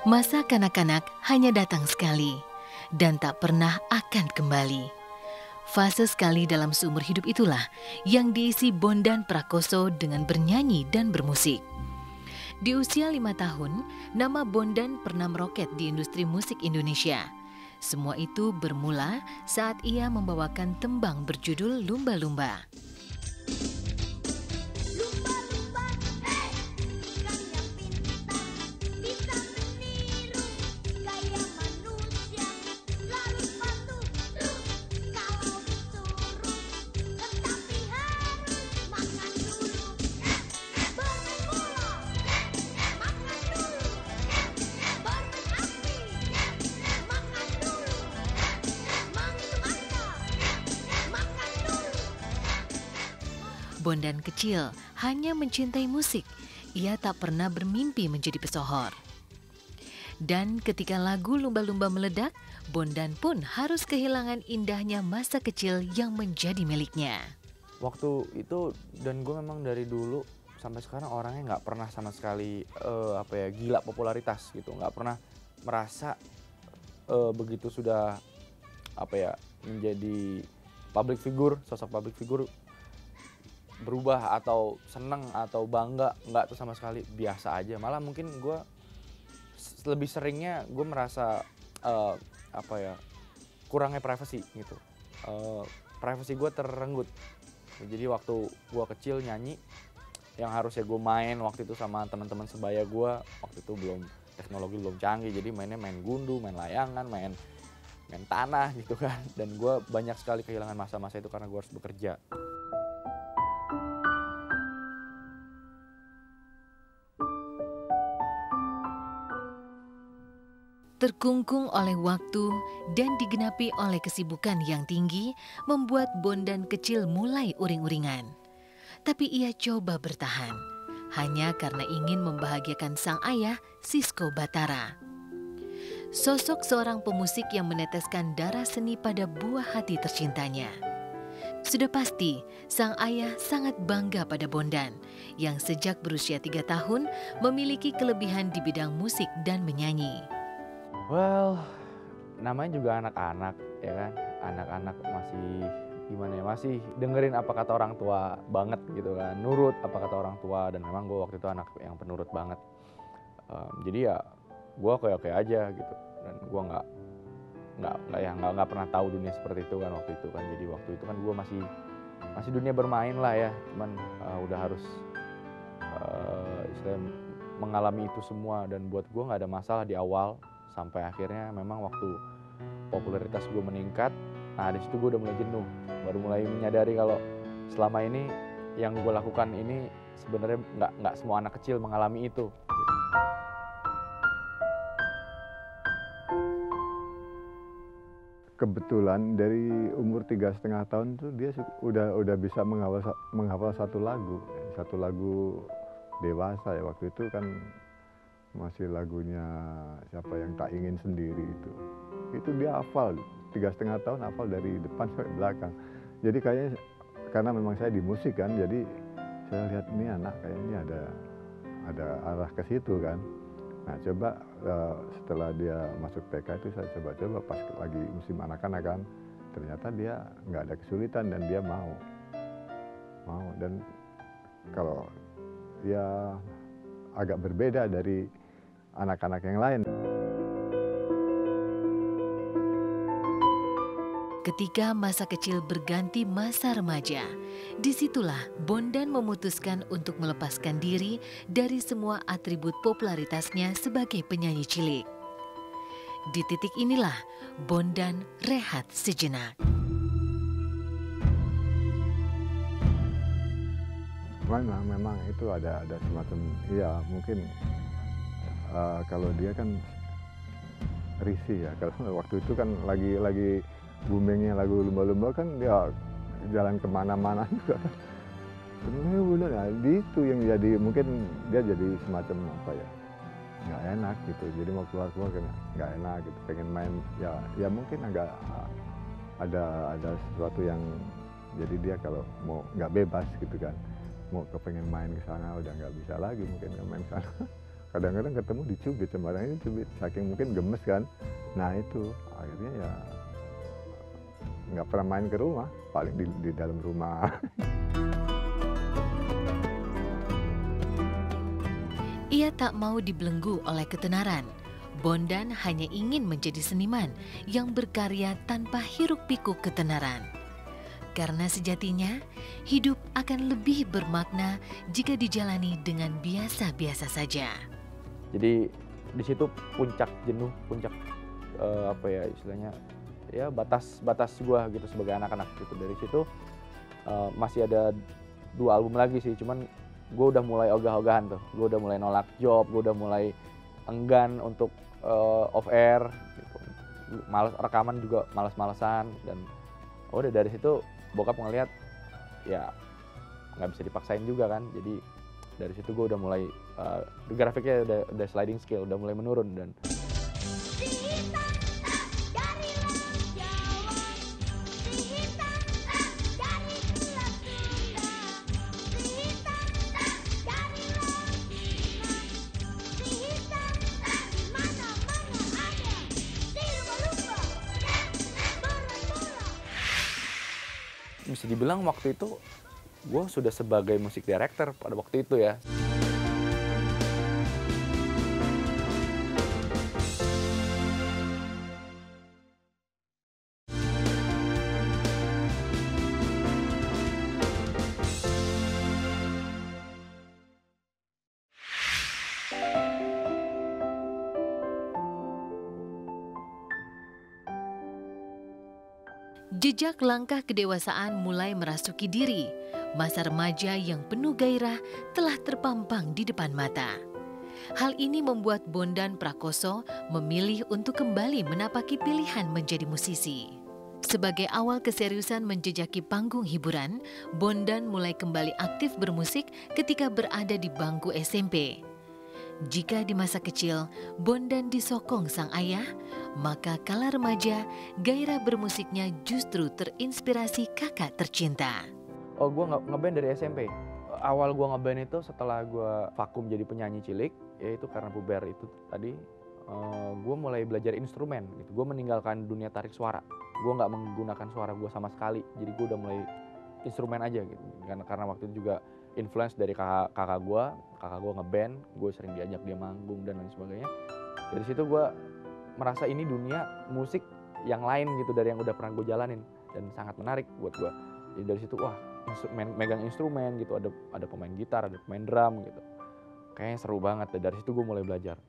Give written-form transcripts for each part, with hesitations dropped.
Masa kanak-kanak hanya datang sekali dan tak pernah akan kembali. Fase sekali dalam seumur hidup itulah yang diisi Bondan Prakoso dengan bernyanyi dan bermusik. Di usia 5 tahun, nama Bondan pernah meroket di industri musik Indonesia. Semua itu bermula saat ia membawakan tembang berjudul Lumba-Lumba. Lumba-lumba, hei, ikannya pintar, bisa meniru gaya manusia, lalu patuh kalau disuruh, tetapi harus makan dulu. Bermain bola, makan dulu. Bermain api, makan dulu. Menghitung angka, makan dulu. Bondan kecil hanya mencintai musik. Ia tak pernah bermimpi menjadi pesohor. Dan ketika lagu Lumba-Lumba meledak, Bondan pun harus kehilangan indahnya masa kecil yang menjadi miliknya. Waktu itu dan gue memang dari dulu sampai sekarang orangnya nggak pernah sama sekali gila popularitas gitu, nggak pernah merasa begitu sudah menjadi public figure, sosok public figure berubah atau seneng atau bangga, nggak tuh sama sekali, biasa aja. Malah mungkin gue lebih seringnya gue merasa kurangnya privacy gitu, privacy gue terenggut. Jadi waktu gue kecil nyanyi, yang harusnya gue main waktu itu sama teman-teman sebaya gue, waktu itu teknologi belum canggih, jadi mainnya main gundu, main layangan, main tanah gitu kan. Dan gue banyak sekali kehilangan masa-masa itu karena gue harus bekerja. Terkungkung oleh waktu dan digenapi oleh kesibukan yang tinggi, membuat Bondan kecil mulai uring-uringan. Tapi ia coba bertahan, hanya karena ingin membahagiakan sang ayah, Sisko Batara. Sosok seorang pemusik yang meneteskan darah seni pada buah hati tercintanya. Sudah pasti, sang ayah sangat bangga pada Bondan, yang sejak berusia 3 tahun memiliki kelebihan di bidang musik dan menyanyi. Well, namanya juga anak-anak ya kan, anak-anak masih dengerin apa kata orang tua banget gitu kan, nurut apa kata orang tua, dan memang gue waktu itu anak yang penurut banget. Jadi ya gue oke-oke aja gitu, dan gue nggak pernah tahu dunia seperti itu kan waktu itu kan. Jadi waktu itu kan gue masih dunia bermain lah ya, cuman udah harus istilahnya mengalami itu semua, dan buat gue nggak ada masalah di awal. Sampai akhirnya memang waktu popularitas gue meningkat, nah di situ gue udah mulai jenuh, baru mulai menyadari kalau selama ini yang gue lakukan ini sebenarnya nggak semua anak kecil mengalami itu. Kebetulan dari umur 3,5 tahun tuh dia udah bisa menghafal satu lagu dewasa ya. Waktu itu kan masih lagunya siapa yang tak ingin sendiri itu dia hafal, 3,5 tahun hafal dari depan sampai belakang. Jadi kayaknya karena memang saya di musik kan, jadi saya lihat ini anak kayaknya ada arah ke situ kan. Nah coba setelah dia masuk TK itu saya coba pas lagi musim anak-anak kan, ternyata dia nggak ada kesulitan dan dia mau. Dan kalau ya agak berbeda dari anak-anak yang lain. Ketika masa kecil berganti masa remaja, disitulah Bondan memutuskan untuk melepaskan diri dari semua atribut popularitasnya sebagai penyanyi cilik. Di titik inilah Bondan rehat sejenak. Memang itu ada semacam, ya mungkin kalau dia kan risih ya. Kalau waktu itu kan lagi boomingnya lagu Lumba-Lumba kan, dia jalan kemana-mana juga kan. Nah, itu yang jadi, mungkin dia jadi semacam nggak enak gitu. Jadi mau keluar kan nggak enak gitu, pengen main ya mungkin agak ada sesuatu yang jadi dia kalau mau nggak bebas gitu kan, mau kepengen main ke sana udah nggak bisa lagi mungkin main ke sana. kadang-kadang ketemu dicubit, sembarangnya dicubit, saking mungkin gemes kan. Nah itu akhirnya ya nggak pernah main ke rumah, paling di dalam rumah. Ia tak mau dibelenggu oleh ketenaran. Bondan hanya ingin menjadi seniman yang berkarya tanpa hiruk-pikuk ketenaran. Karena sejatinya, hidup akan lebih bermakna jika dijalani dengan biasa-biasa saja. Jadi di situ puncak jenuh, puncak apa ya istilahnya, ya batas gua gitu sebagai anak-anak gitu. Dari situ masih ada 2 album lagi sih, cuman gue udah mulai ogah-ogahan tuh, gue udah mulai nolak job, gue udah mulai enggan untuk off air, gitu. Males rekaman juga, males-malesan, dan udah dari situ bokap ngeliat ya nggak bisa dipaksain juga kan, jadi dari situ gue udah mulai grafiknya udah sliding scale, udah mulai menurun. Dan bisa dibilang waktu itu gue sudah sebagai musik director pada waktu itu ya. Jejak langkah kedewasaan mulai merasuki diri. Masa remaja yang penuh gairah telah terpampang di depan mata. Hal ini membuat Bondan Prakoso memilih untuk kembali menapaki pilihan menjadi musisi. Sebagai awal keseriusan menjejaki panggung hiburan, Bondan mulai kembali aktif bermusik ketika berada di bangku SMP. Jika di masa kecil Bondan disokong sang ayah, maka kala remaja gairah bermusiknya justru terinspirasi kakak tercinta. Oh, gue ngeband dari SMP. Awal gue ngeband itu setelah gue vakum jadi penyanyi cilik, yaitu karena puber itu tadi. Gue mulai belajar instrumen gitu. Gue meninggalkan dunia tarik suara. Gue nggak menggunakan suara gue sama sekali. Jadi gue udah mulai instrumen aja gitu. Karena waktu itu juga influence dari kakak gue ngeband, gue sering diajak dia manggung dan lain sebagainya. Dari situ gue merasa ini dunia musik yang lain gitu dari yang udah pernah gue jalanin, dan sangat menarik buat gue. Jadi dari situ wah, megang instrumen gitu, ada pemain gitar, ada pemain drum gitu, kayaknya seru banget. Dan dari situ gue mulai belajar.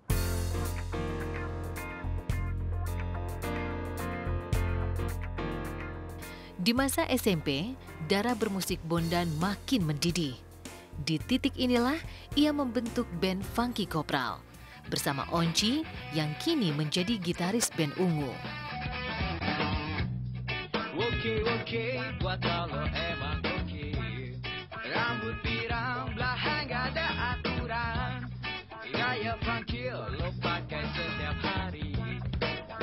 Di masa SMP, darah bermusik Bondan makin mendidih. Di titik inilah ia membentuk band Funky Kopral bersama Onci yang kini menjadi gitaris band Ungu. Oke, buat kalau emang oke. Rambut pirang, belahan gak ada aturan. Gaya funky lo pakai setiap hari.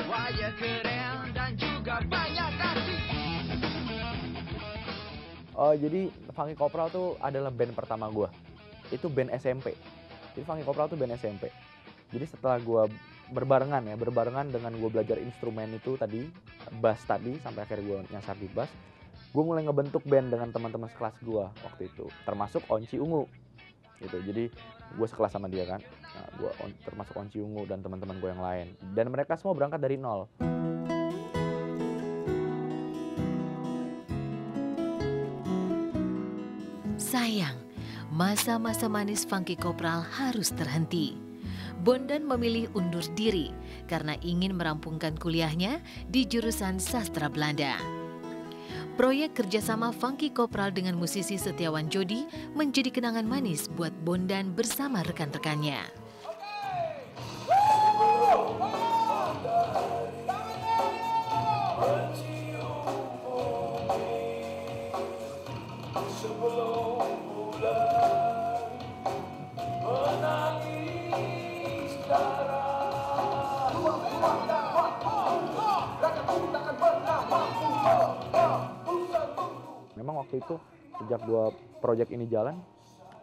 Wajah keren dan juga banyak kasih. Jadi Funky Kopral tuh adalah band pertama gue. Itu band SMP. Jadi Funky Kopral tuh band SMP. Jadi setelah gue berbarengan dengan gue belajar instrumen itu tadi, bass tadi, sampai akhirnya gue nyasar di bass, gue mulai ngebentuk band dengan teman-teman sekelas gue waktu itu, termasuk Onci Ungu. Gitu. Jadi gue sekelas sama dia kan. Nah, gue termasuk Onci Ungu dan teman-teman gue yang lain. Dan mereka semua berangkat dari nol. Sayang, masa-masa manis Funky Kopral harus terhenti. Bondan memilih undur diri karena ingin merampungkan kuliahnya di jurusan sastra Belanda. Proyek kerjasama Funky Kopral dengan musisi Setiawan Jodi menjadi kenangan manis buat Bondan bersama rekan-rekannya. Memang waktu itu sejak gue project ini jalan,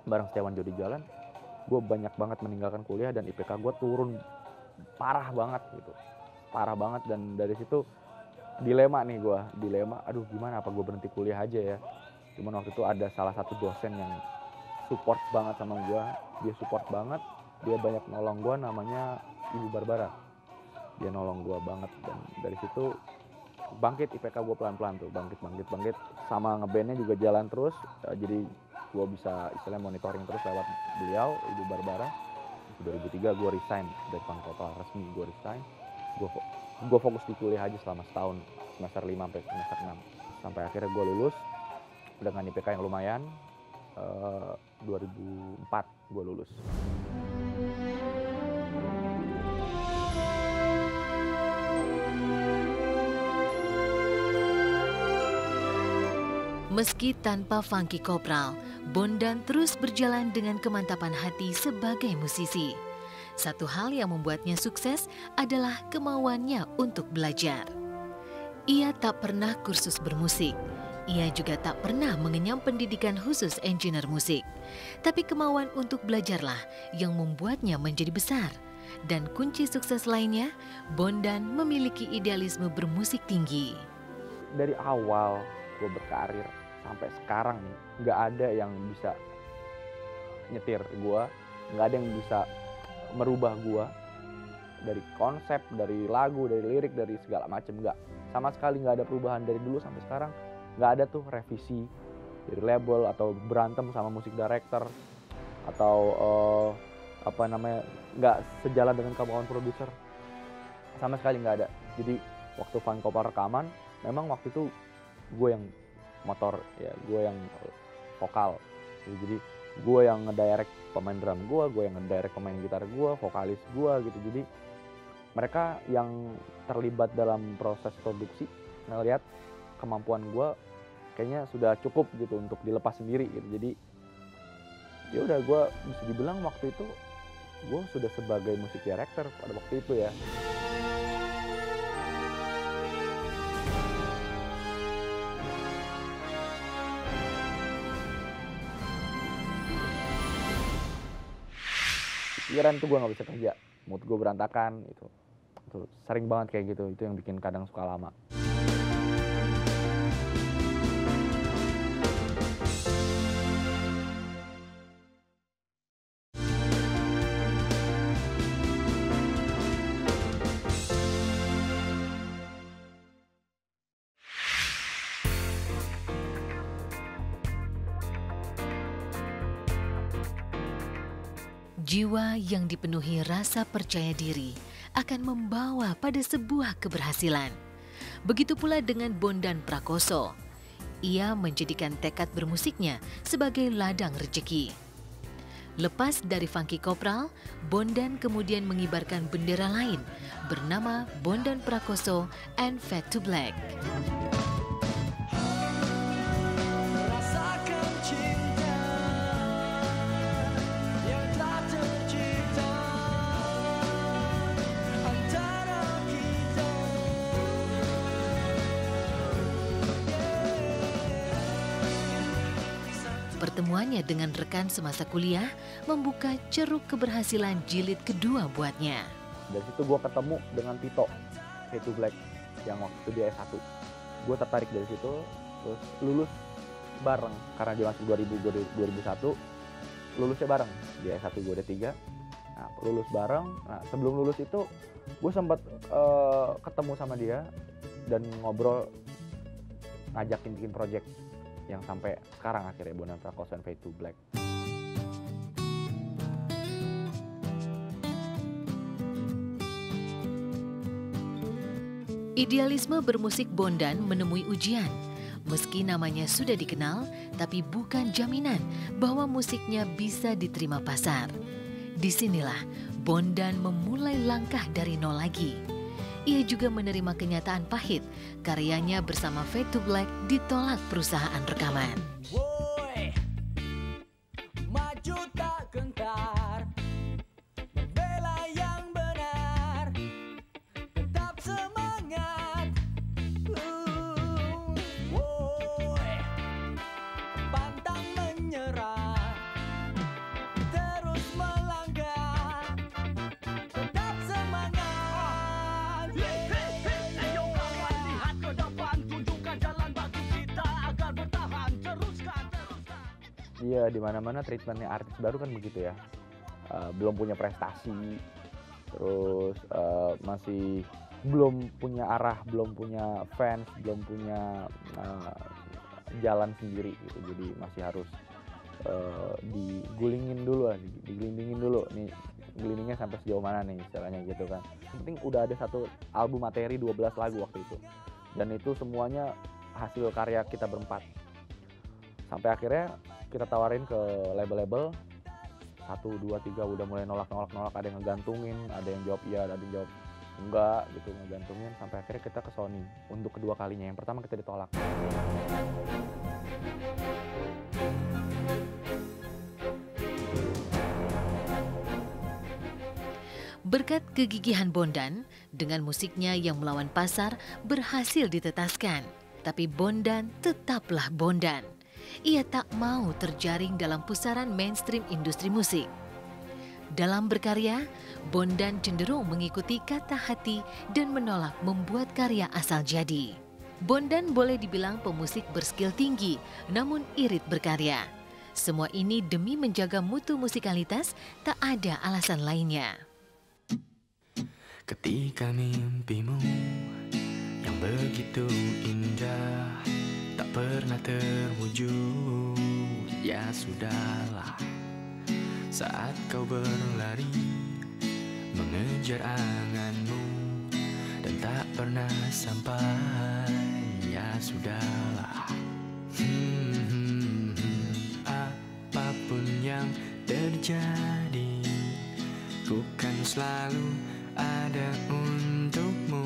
bareng Setiawan Jodi jalan, gue banyak banget meninggalkan kuliah dan IPK gue turun parah banget gitu, parah banget. Dan dari situ dilema nih gue, aduh gimana, apa gue berhenti kuliah aja ya. Cuman waktu itu ada salah satu dosen yang support banget sama gue, dia support banget, dia banyak nolong gue, namanya Ibu Barbara. Dia nolong gue banget, dan dari situ bangkit IPK gue pelan-pelan tuh, bangkit. Sama ngebandnya juga jalan terus, jadi gue bisa istilahnya monitoring terus lewat beliau, Ibu Barbara. 2003 gue resign dari Funk Kopral, resmi gue resign. Gue fokus di kuliah aja selama setahun, semester 5 sampai semester 6. Sampai akhirnya gue lulus dengan IPK yang lumayan. 2004 gue lulus. Meski tanpa Funky Kopral, Bondan terus berjalan dengan kemantapan hati sebagai musisi. Satu hal yang membuatnya sukses adalah kemauannya untuk belajar. Ia tak pernah kursus bermusik. Ia juga tak pernah mengenyam pendidikan khusus engineer musik. Tapi kemauan untuk belajarlah yang membuatnya menjadi besar. Dan kunci sukses lainnya, Bondan memiliki idealisme bermusik tinggi. Dari awal gue berkarir sampai sekarang nih, nggak ada yang bisa nyetir gue, nggak ada yang bisa merubah gue dari konsep, dari lagu, dari lirik, dari segala macam. Nggak, sama sekali nggak ada perubahan dari dulu sampai sekarang. Nggak ada tuh revisi dari label atau berantem sama musik director atau nggak sejalan dengan kemauan produser, sama sekali nggak ada. Jadi waktu Funk Kopral rekaman, memang waktu itu gue yang motor ya, gue yang vokal, jadi gue yang ngedirect pemain drum gue yang ngedirect pemain gitar gue, vokalis gue gitu. Jadi mereka yang terlibat dalam proses produksi ngelihat kemampuan gue kayaknya sudah cukup gitu untuk dilepas sendiri gitu. Jadi ya udah, gue bisa dibilang waktu itu gue sudah sebagai musik director pada waktu itu ya. Pikiran tuh gue nggak bisa kerja, mood gue berantakan itu sering banget kayak gitu. Itu yang bikin kadang suka lama. Jiwa yang dipenuhi rasa percaya diri akan membawa pada sebuah keberhasilan. Begitu pula dengan Bondan Prakoso. Ia menjadikan tekad bermusiknya sebagai ladang rejeki. Lepas dari Funky Kopral, Bondan kemudian mengibarkan bendera lain bernama Bondan Prakoso and Fade to Black. Rasakan cinta yang telah tercipta antara kita. Pertemuannya dengan rekan semasa kuliah membuka ceruk keberhasilan jilid kedua buatnya. Dari situ gue ketemu dengan Tito, Fade to Black, yang waktu itu dia S1. Gue tertarik dari situ, terus lulus bareng. Karena dia masuk 2000, gue 2001, lulusnya bareng. Dia S1, gue D3. Nah, lulus bareng. Nah, sebelum lulus itu, gue sempat ketemu sama dia dan ngobrol, ngajakin bikin project yang sampai sekarang akhirnya Bondan Prakoso and Fade to Black. Idealisme bermusik Bondan menemui ujian. Meski namanya sudah dikenal, tapi bukan jaminan bahwa musiknya bisa diterima pasar. Disinilah Bondan memulai langkah dari nol lagi. Ia juga menerima kenyataan pahit, karyanya bersama Fade to Black ditolak perusahaan rekaman. Woi, maju tak gentar, membela yang benar, tetap semangat. Woi, pantang menyerah, terus melangkah. Iya, di mana-mana treatmentnya artis baru kan begitu ya. Belum punya prestasi, terus masih belum punya arah, belum punya fans, belum punya jalan sendiri gitu. Jadi masih harus digulingin dulu lah, digelindingin dulu nih, gelindingnya sampai sejauh mana nih istilahnya gitu kan. Yang penting udah ada satu album materi 12 lagu waktu itu, dan itu semuanya hasil karya kita berempat. Sampai akhirnya kita tawarin ke label-label, 1, 2, 3 udah mulai nolak, ada yang ngegantungin, ada yang jawab iya, ada yang jawab enggak gitu, ngegantungin. Sampai akhirnya kita ke Sony untuk kedua kalinya. Yang pertama kita ditolak. Berkat kegigihan Bondan, dengan musiknya yang melawan pasar berhasil ditetaskan. Tapi Bondan tetaplah Bondan. Ia tak mau terjaring dalam pusaran mainstream industri musik. Dalam berkarya, Bondan cenderung mengikuti kata hati dan menolak membuat karya asal jadi. Bondan boleh dibilang pemusik berskill tinggi, namun irit berkarya. Semua ini demi menjaga mutu musikalitas, tak ada alasan lainnya. Ketika mimpimu yang begitu indah tak pernah terwujud, ya sudahlah. Saat kau berlari mengejar anganmu dan tak pernah sampai, ya sudahlah. Apapun yang terjadi, ku kan selalu ada untukmu.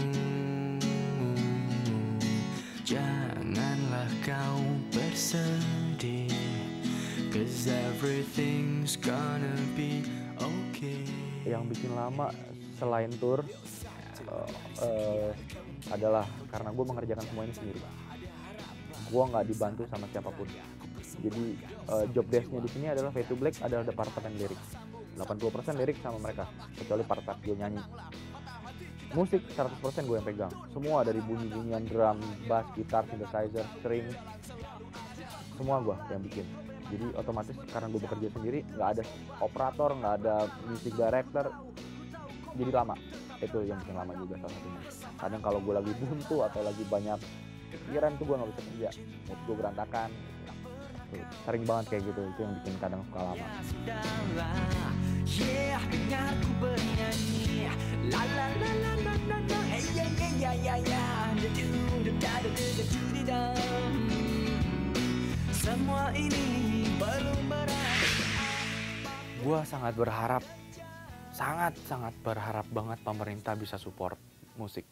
Janganlah kau bersedih, 'cause everything's gonna be okay. Yang bikin lama selain tour adalah karena gue mengerjakan semua ini sendiri. Gue nggak dibantu sama siapapun. Jadi job desk-nya di sini adalah Fade to Black adalah departemen lirik. 80% lirik sama mereka, kecuali part-part gue nyanyi. Musik 100% gue yang pegang. Semua dari bunyi-bunyian drum, bass, gitar, synthesizer, string, semua gue yang bikin. Jadi otomatis karena gue bekerja sendiri, nggak ada operator, nggak ada music director, jadi lama. Itu yang bikin lama juga salah satunya. Kadang kalau gue lagi buntu atau lagi banyak pikiran tuh gue nggak bisa kerja, mood gue berantakan. Sering banget kayak gitu, itu yang bikin kadang suka lama. Yeah, dengarku bernyanyi, la la la la la la la, hey ya ya ya ya ya, semua ini belum berakhir. Gue sangat berharap banget pemerintah bisa support musik.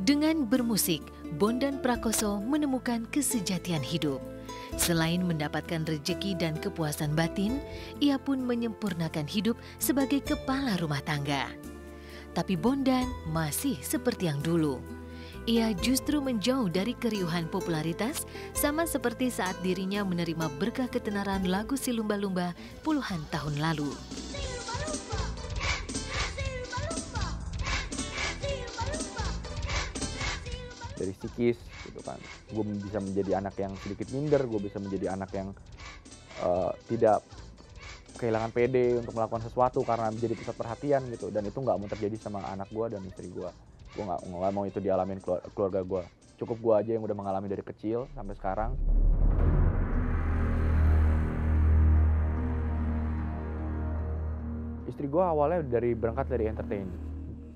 Dengan bermusik, Bondan Prakoso menemukan kesejatian hidup. Selain mendapatkan rejeki dan kepuasan batin, ia pun menyempurnakan hidup sebagai kepala rumah tangga. Tapi Bondan masih seperti yang dulu. Ia justru menjauh dari keriuhan popularitas, sama seperti saat dirinya menerima berkah ketenaran lagu Si Lumba-Lumba puluhan tahun lalu. Dari psikis gitu kan, gue bisa menjadi anak yang sedikit minder, gue bisa menjadi anak yang tidak kehilangan pede untuk melakukan sesuatu karena menjadi pusat perhatian gitu, dan itu nggak mau terjadi sama anak gue dan istri gue nggak mau itu dialamin keluarga gue. Cukup gue aja yang udah mengalami dari kecil sampai sekarang. Istri gue awalnya berangkat dari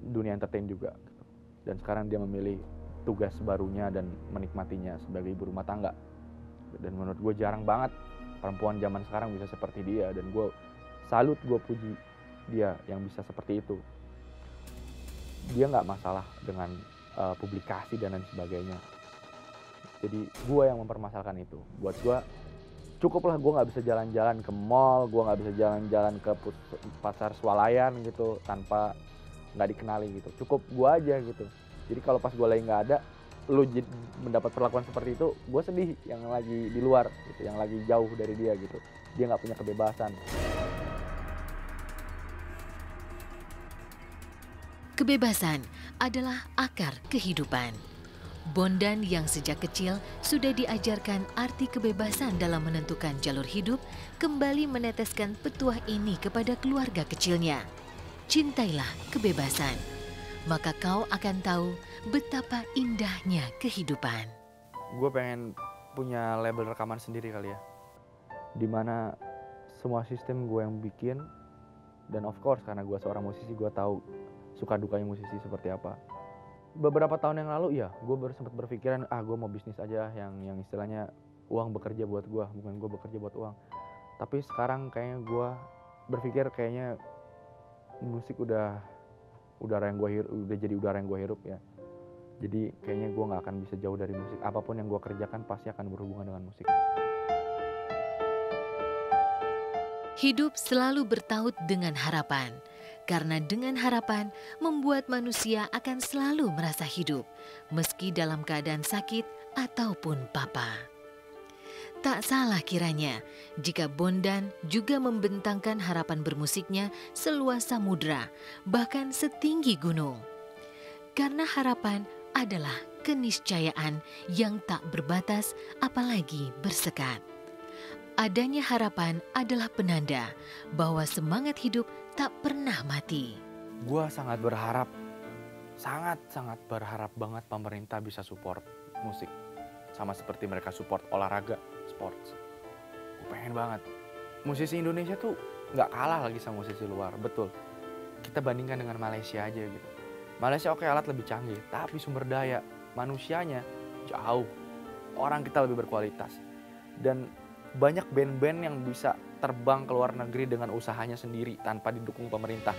dunia entertain juga gitu. Dan sekarang dia memilih tugas barunya dan menikmatinya sebagai ibu rumah tangga. Dan menurut gue jarang banget perempuan zaman sekarang bisa seperti dia, dan gue salut, gue puji dia yang bisa seperti itu. Dia nggak masalah dengan publikasi dan lain sebagainya. Jadi gue yang mempermasalahkan itu. Buat gue cukup lah gue nggak bisa jalan-jalan ke mall, gue nggak bisa jalan-jalan ke pasar swalayan gitu tanpa nggak dikenali gitu. Cukup gue aja gitu. Jadi kalau pas gue lagi nggak ada, lu mendapat perlakuan seperti itu, gue sedih yang lagi di luar gitu, yang lagi jauh dari dia gitu. Dia nggak punya kebebasan. Kebebasan adalah akar kehidupan. Bondan yang sejak kecil sudah diajarkan arti kebebasan dalam menentukan jalur hidup, kembali meneteskan petuah ini kepada keluarga kecilnya. Cintailah kebebasan, maka kau akan tahu betapa indahnya kehidupan. Gue pengen punya label rekaman sendiri kali ya, dimana semua sistem gue yang bikin, dan of course karena gue seorang musisi, gue tahu suka dukanya musisi seperti apa. Beberapa tahun yang lalu ya, gue sempat berpikiran, gue mau bisnis aja yang istilahnya uang bekerja buat gue, bukan gue bekerja buat uang. Tapi sekarang kayaknya gue berpikir kayaknya musik udah udara yang gue hirup, udah jadi udara yang gue hirup ya. Jadi kayaknya gue nggak akan bisa jauh dari musik. Apapun yang gue kerjakan pasti akan berhubungan dengan musik. Hidup selalu bertaut dengan harapan, karena dengan harapan membuat manusia akan selalu merasa hidup, meski dalam keadaan sakit ataupun papa. Tak salah kiranya jika Bondan juga membentangkan harapan bermusiknya seluas samudra, bahkan setinggi gunung. Karena harapan adalah keniscayaan yang tak berbatas apalagi bersekat. Adanya harapan adalah penanda bahwa semangat hidup tak pernah mati. Gue sangat berharap, sangat berharap banget pemerintah bisa support musik. Sama seperti mereka support olahraga, sports. Gue pengen banget. Musisi Indonesia tuh nggak kalah lagi sama musisi luar, betul. Kita bandingkan dengan Malaysia aja gitu. Malaysia oke, alat lebih canggih, tapi sumber daya manusianya jauh. Orang kita lebih berkualitas. Dan banyak band-band yang bisa terbang ke luar negeri dengan usahanya sendiri tanpa didukung pemerintah.